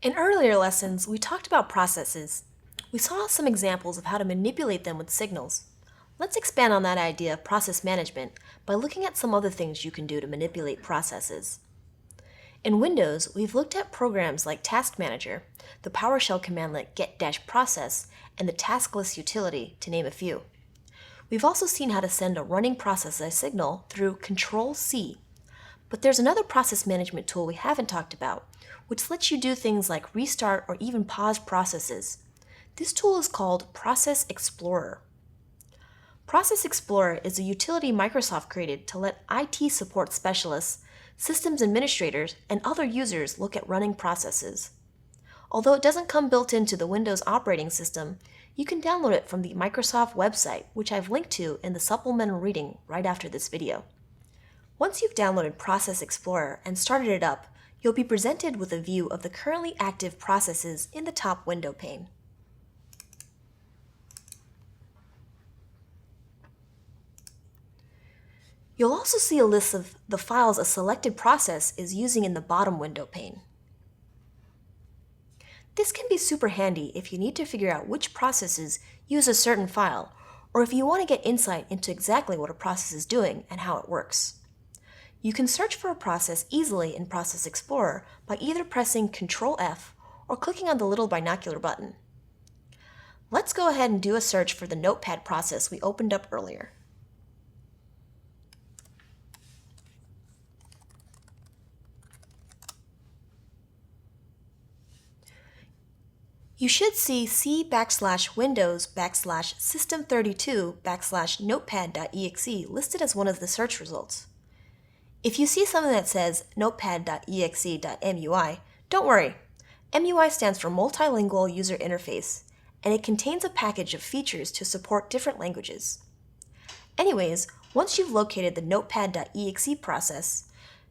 In earlier lessons, we talked about processes. We saw some examples of how to manipulate them with signals. Let's expand on that idea of process management by looking at some other things you can do to manipulate processes. In Windows, we've looked at programs like Task Manager, the PowerShell commandlet get-process, and the task list utility, to name a few. We've also seen how to send a running process a signal through Control-C. But there's another process management tool we haven't talked about, which lets you do things like restart or even pause processes. This tool is called Process Explorer. Process Explorer is a utility Microsoft created to let IT support specialists, systems administrators, and other users look at running processes. Although it doesn't come built into the Windows operating system, you can download it from the Microsoft website, which I've linked to in the supplemental reading right after this video. Once you've downloaded Process Explorer and started it up, you'll be presented with a view of the currently active processes in the top window pane. You'll also see a list of the files a selected process is using in the bottom window pane. This can be super handy if you need to figure out which processes use a certain file, or if you want to get insight into exactly what a process is doing and how it works. You can search for a process easily in Process Explorer by either pressing Ctrl-F or clicking on the little binocular button. Let's go ahead and do a search for the Notepad process we opened up earlier. You should see C/Windows/System32/Notepad.exe listed as one of the search results. If you see something that says Notepad.exe.mui, don't worry. MUI stands for Multilingual User Interface, and it contains a package of features to support different languages. Anyways, once you've located the Notepad.exe process,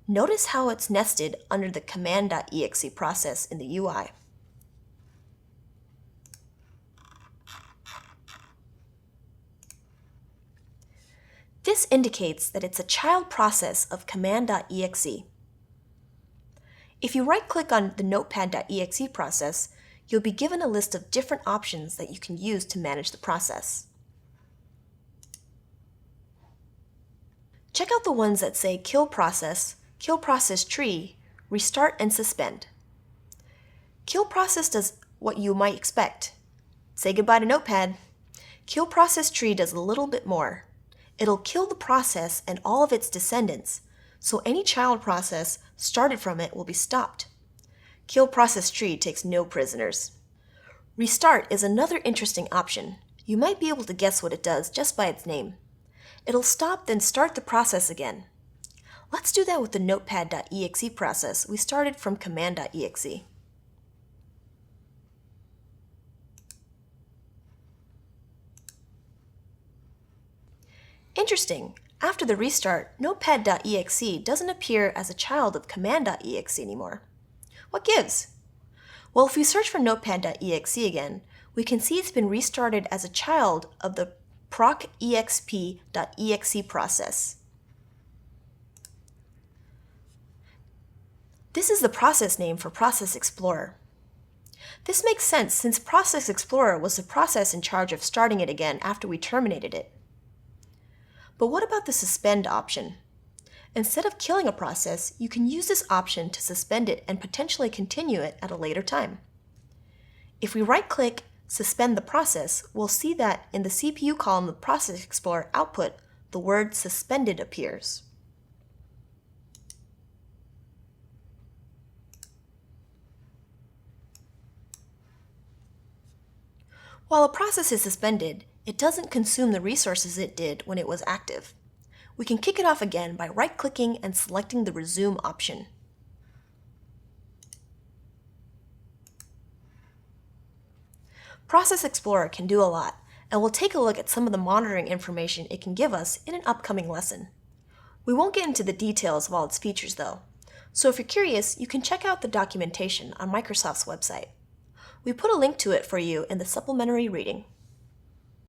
notice how it's nested under the Command.exe process in the UI. This indicates that it's a child process of Command.exe. If you right-click on the Notepad.exe process, you'll be given a list of different options that you can use to manage the process. Check out the ones that say Kill Process Tree, Restart and Suspend. Kill Process does what you might expect. Say goodbye to Notepad. Kill Process Tree does a little bit more. It'll kill the process and all of its descendants, so any child process started from it will be stopped. Kill Process Tree takes no prisoners. Restart is another interesting option. You might be able to guess what it does just by its name. It'll stop, then start the process again. Let's do that with the Notepad.exe process we started from Command.exe. Interesting, after the restart, Notepad.exe doesn't appear as a child of Command.exe anymore. What gives? Well, if we search for Notepad.exe again, we can see it's been restarted as a child of the procexp.exe process. This is the process name for Process Explorer. This makes sense since Process Explorer was the process in charge of starting it again after we terminated it. But what about the suspend option? Instead of killing a process, you can use this option to suspend it and potentially continue it at a later time. If we right-click Suspend the process, we'll see that in the CPU column of Process Explorer output, the word suspended appears. While a process is suspended, it doesn't consume the resources it did when it was active. We can kick it off again by right-clicking and selecting the Resume option. Process Explorer can do a lot, and we'll take a look at some of the monitoring information it can give us in an upcoming lesson. We won't get into the details of all its features though, so if you're curious, you can check out the documentation on Microsoft's website. We put a link to it for you in the supplementary reading.